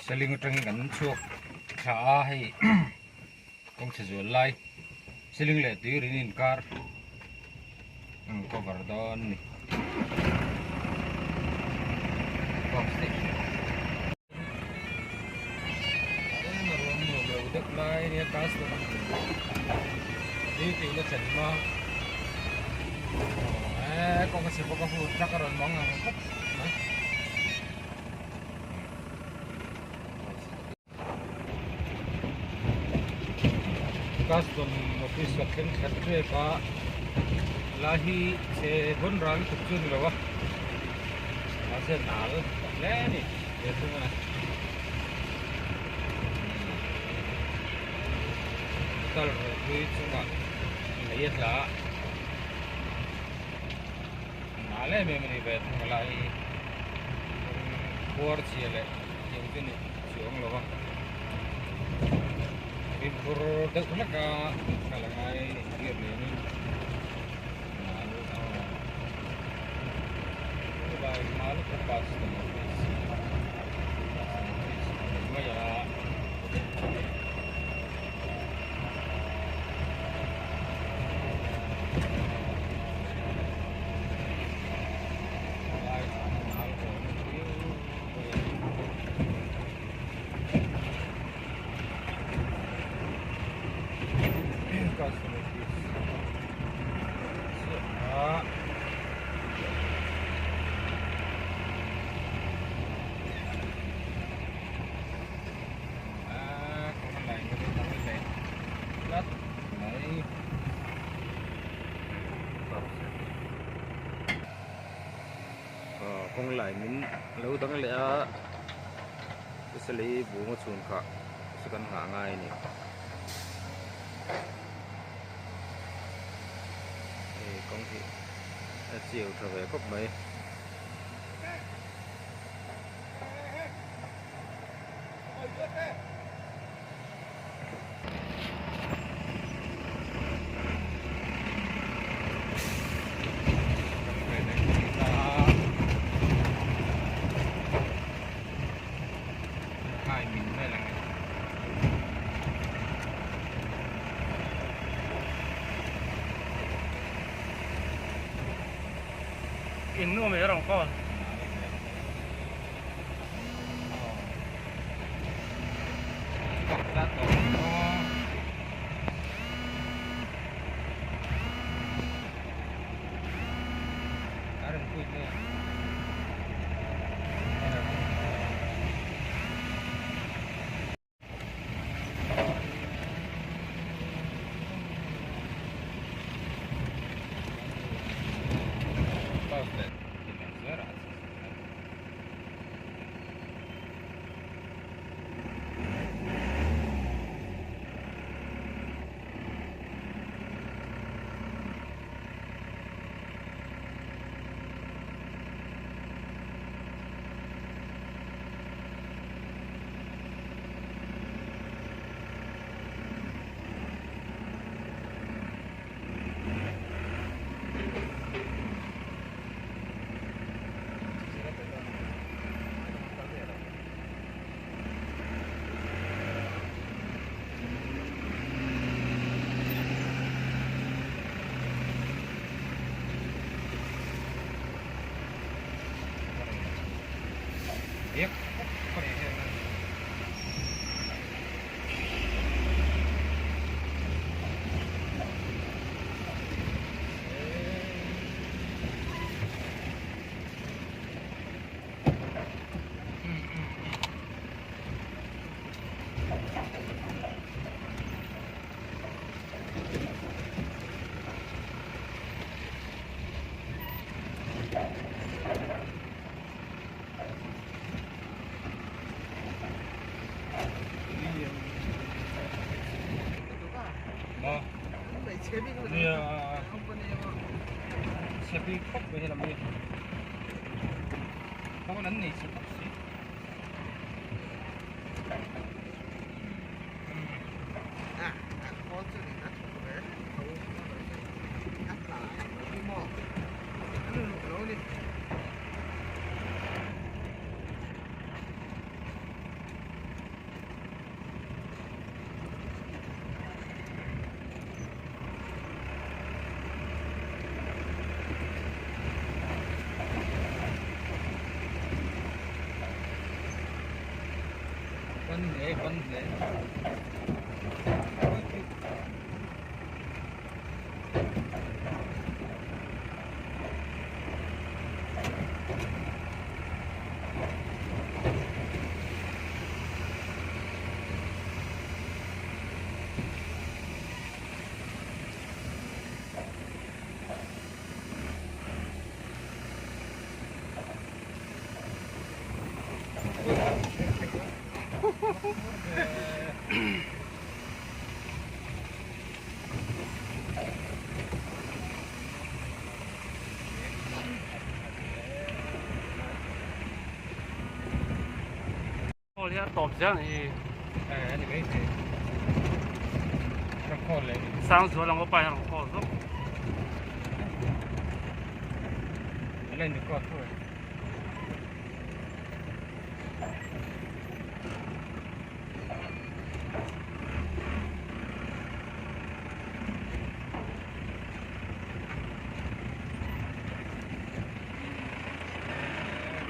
Saling trăng gắn chuộc khá hay công sự rồi lại saling lệ tuy rin car cover down ni box station naruang mo udak lai ni tas di tinggal cerita kok masih buka full truck karon mong ngangkut custom office section khatre ka lahi se bon ran tukun lawa ase nal le ni desu na tal roi chunga ayat la nale me mani bet lahi por chiele yengtin chiong lawa Bibur dak nak kalangai gear ni malu baik malu kepas dengan ya con lại mình lâu tăng lẽ cái xử lý vụ một chuồn cả sẽ cần hạ ngay nè con thì chiều trở về khóc mấy in nuôi mấy con biết Sabi ko ba hilam ni? Kamu nanti sih. bắn lệ Ôi thế tộp chứ này anh cái gì trong kho lệ sáng sớm là có bài hàng kho rồi lên được con thôi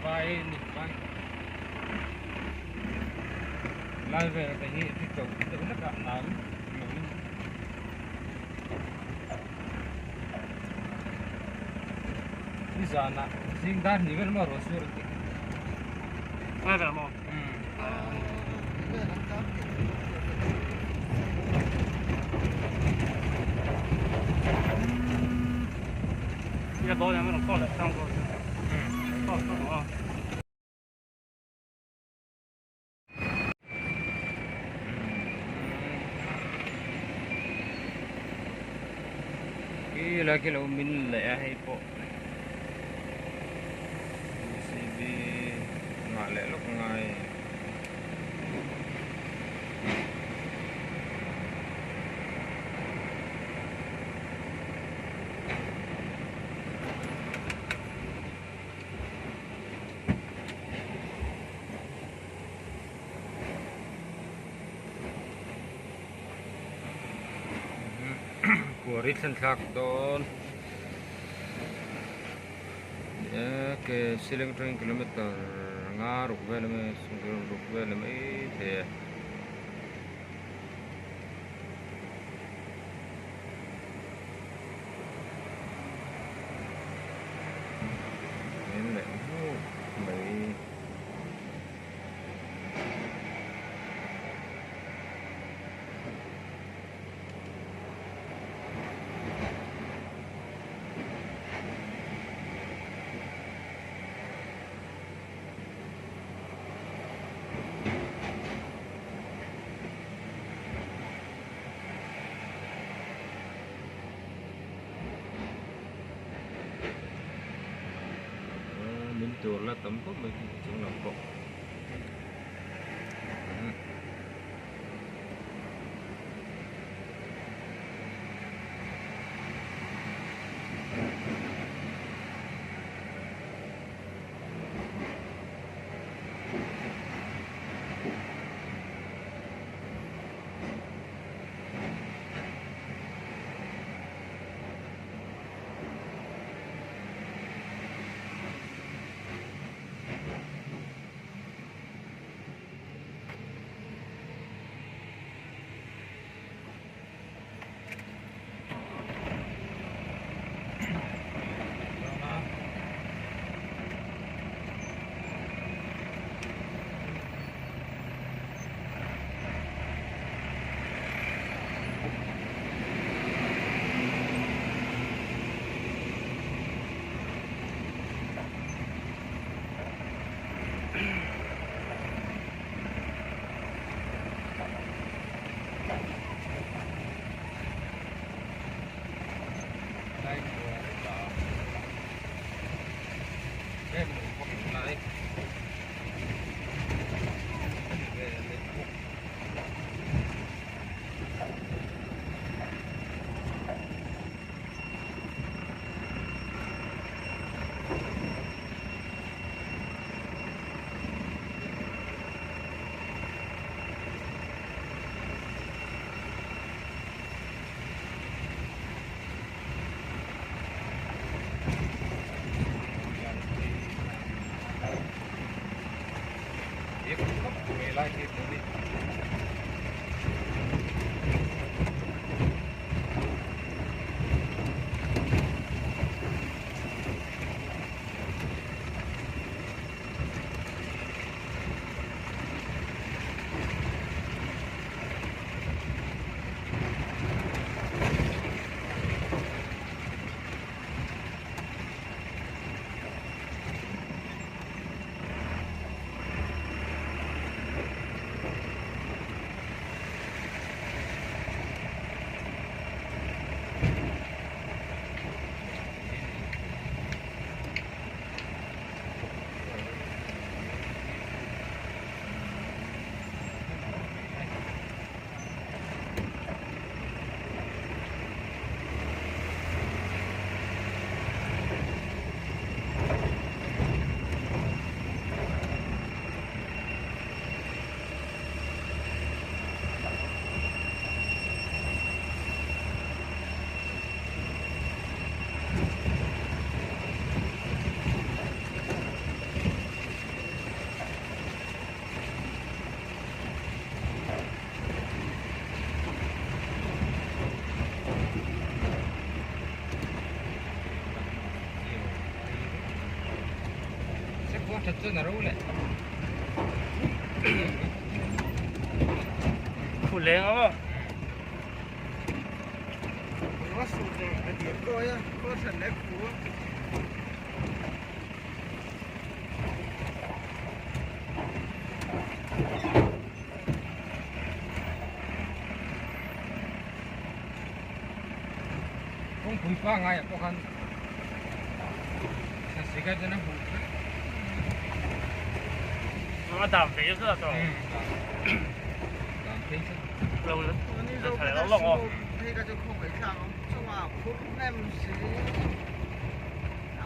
vai đi vai lai về cái gì thì cậu tự nó cảm nào đi ra nè riêng đàn thì vẫn mà rồi xưa được ngay về mà bây giờ tôi nhà mình có lại xong rồi có rồi kila kila min la hay po CB ngale lúc ngay của Richard Clark don ke siling train kilometer nga rukvel me sungil rukvel me the nên lại mấy mình tưởng là tấm tốt mình trong lòng cộng like it. quá thật sự là đâu lệ phụ lên không? có sụt rồi cái điểm coi á có sần đấy của không phun pha ngay có khăn sẽ cái cho nó phun nó tạm phí rất rồi. làm thế chứ Lâu lắm. đi đâu Phải cái nó đó lọc sụt thì cái chỗ không phải sao cho vào cũng em xí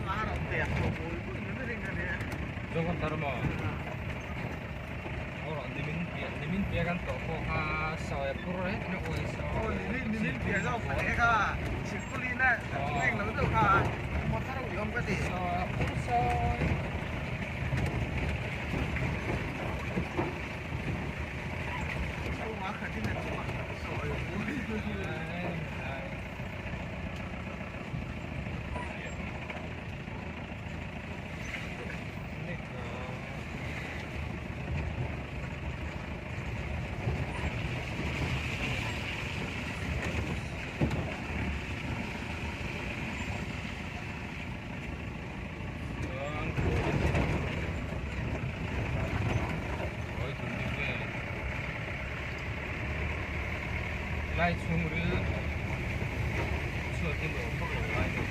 mà nó đẹp của bùi cũng như thế này rồi còn tao mà orang dimin dia kan toko ha sawai puro hết nó oi ôi nhìn phía sau phải cả chỉ có đi này anh lớn được cả một thằng đồng không có gì sawai puro sawai sao mà khả thi là sao rồi lai chung ru chua tin đồ phok lo lai đồ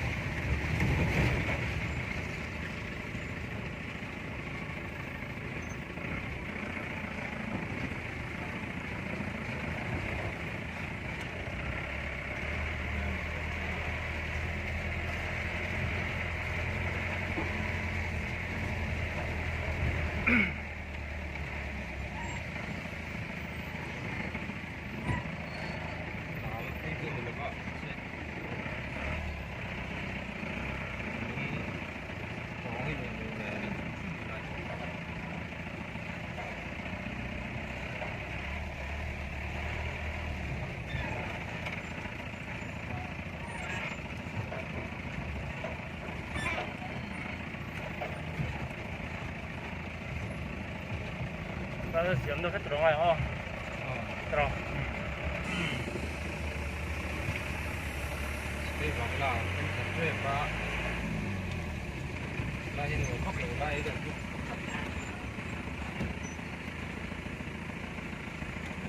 Nó xiêm nó hết trống rồi ha. Trống. đây bằng là cái thật tuyệt và lai hiện phok lo lai được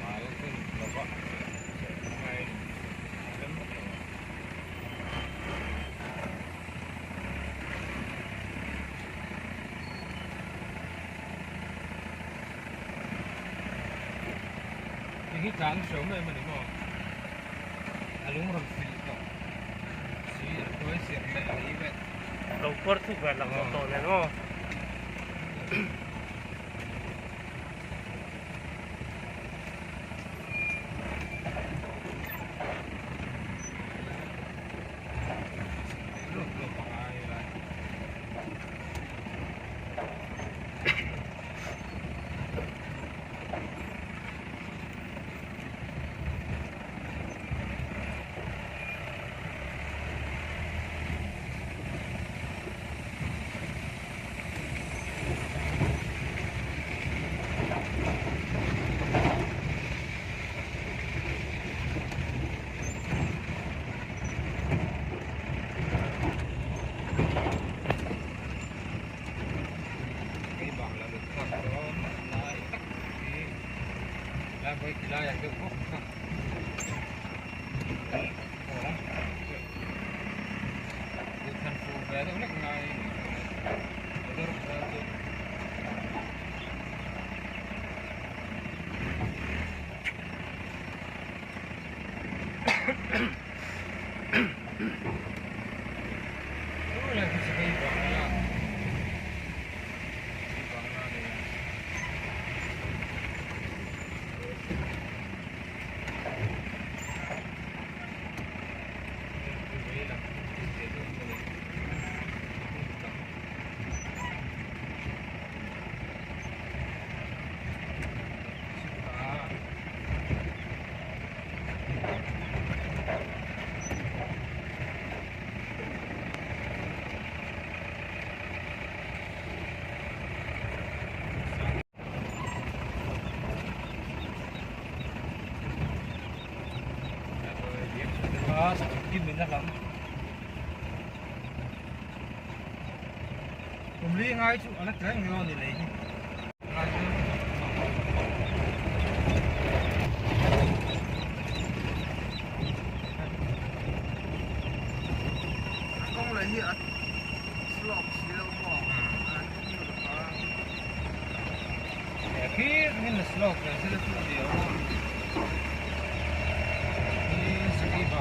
mà nó cái lo vợ ngay đến mất rồi cái trán sớm này mà đúng không? Alung ram fil to. Si tôi xiêm lại ấy vậy. Đầu quất thuốc về là một tổ này đúng không? Lúc lúc bằng ai lại. Cái bằng là được thật đó lại tắc thì là với cái là được phúc thật. Ồ lắm. Được thành phố về đâu nước ngoài. Được được. Ủa là cái gì vậy bằng là bằng là này dalam. Pembeli ngai tu anak keren ngai ni lagi. Kau lagi ah, slop sila mo. أكيد من السلوك سلسلة الفيديو في سقيفة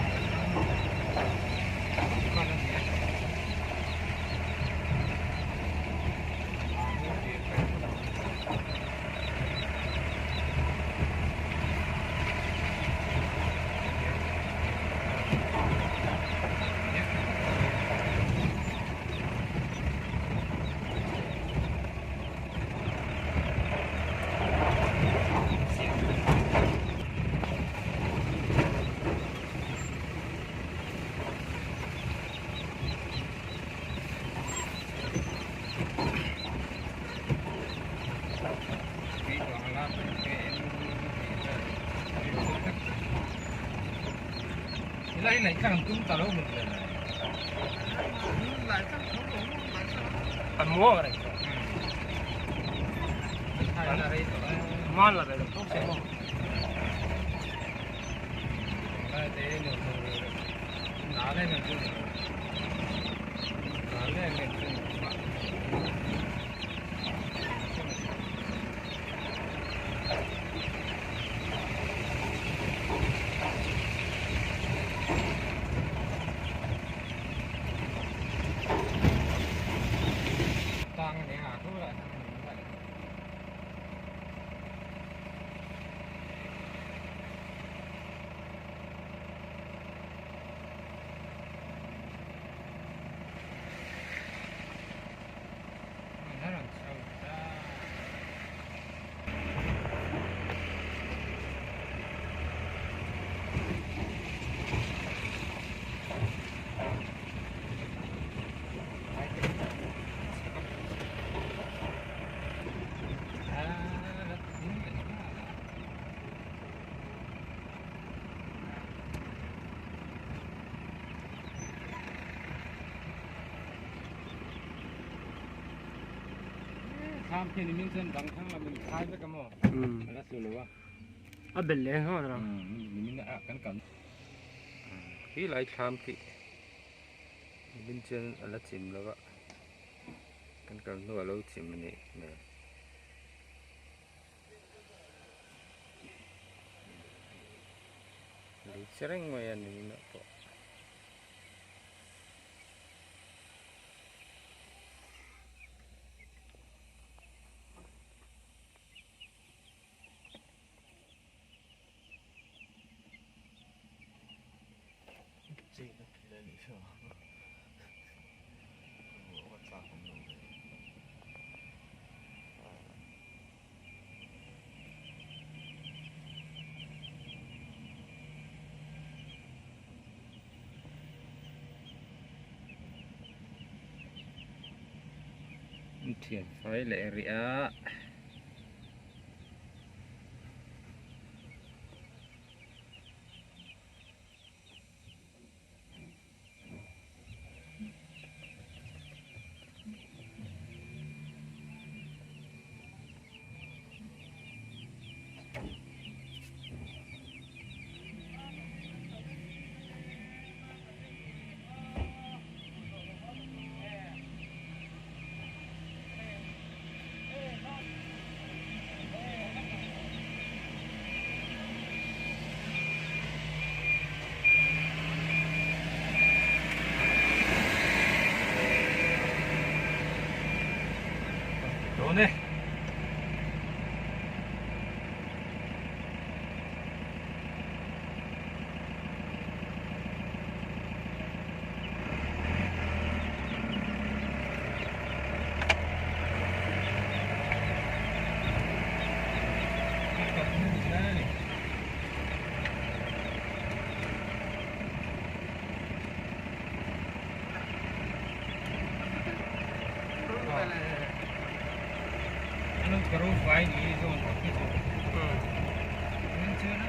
Lại lại càng tung tao đâu mình lên này. Lại chắc không đủ lại sao? Ăn mua cái này. Hay là đây rồi. Ngon là phải được tốt sẽ không. Đây thế được rồi. Đá lên mình chưa. Đá lên mình chưa. Tăng để hạ thuốc lại. Nó làm sao ra. Tham thiên mình chân đằng thang là mình khai với cái mỏ. Là sửa lúa. À bên lề thôi rồi. Mình đã cắn cắn. Khi lại tham thì mình chân là chìm lúa. Cắn cắn lúa lâu chìm mình nè. Đi sering mà anh đi nữa. Thiệt phải lệ rịa. Nè. Nó có vài lý do nó cái gì. Nên chưa nó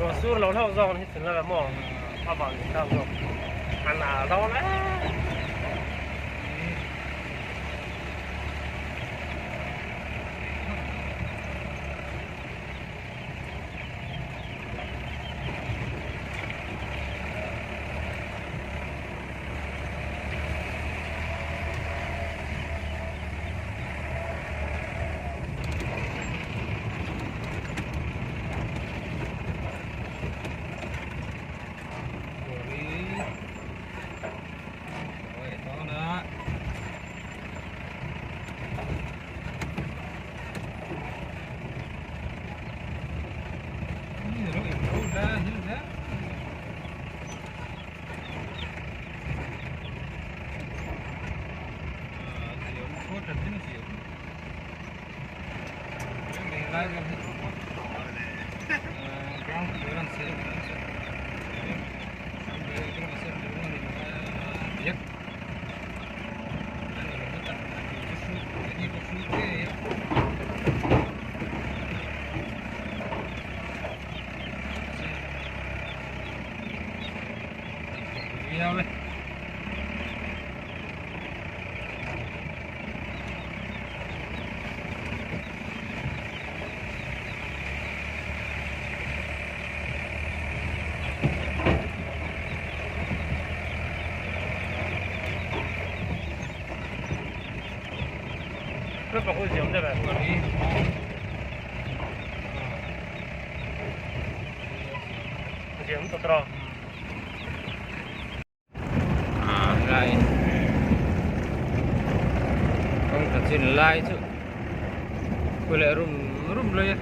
我输老头上你整那个梦，爸爸你看过，俺哪到了？这不会行的呗，不行，不知道。Lại không thật xin lại chứ quay lại rum lên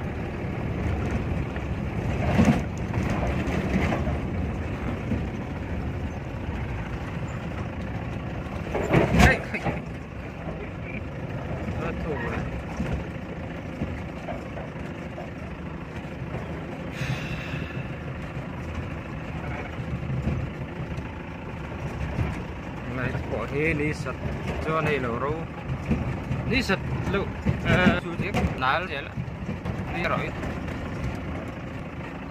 bỏ thế lý sật cho này là rau lý sật lâu chú tiếp nál vậy là lý rồi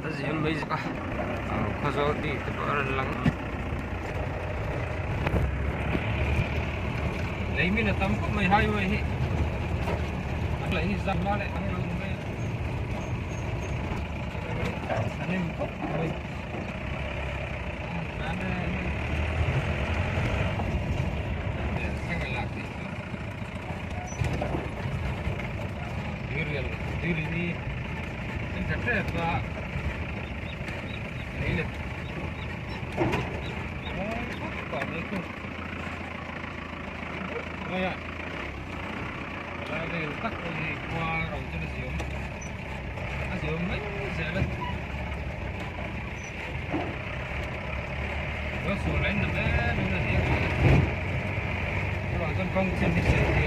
ta gì mấy cái có gió đi thì bỏ ra lắng lấy mình là tắm có 12 vậy hết lấy dăm ba lại ăn luôn mấy anh em cốc rồi diri ini kan apa ini oh itu oh ya đây tắt đi qua đầu cho nó diều mấy giờ lên có xuống lên nữa đúng là gì các bạn con công trên đi xe thì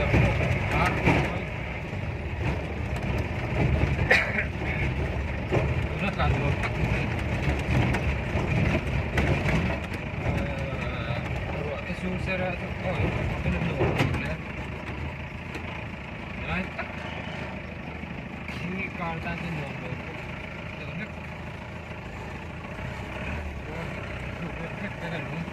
nó cả một tắc cái xuống xe ra thôi cái nó đổ lên đấy tắc khi cao ra trên đường rồi được nước cái này đúng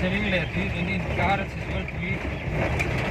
Selling leh ini car is well to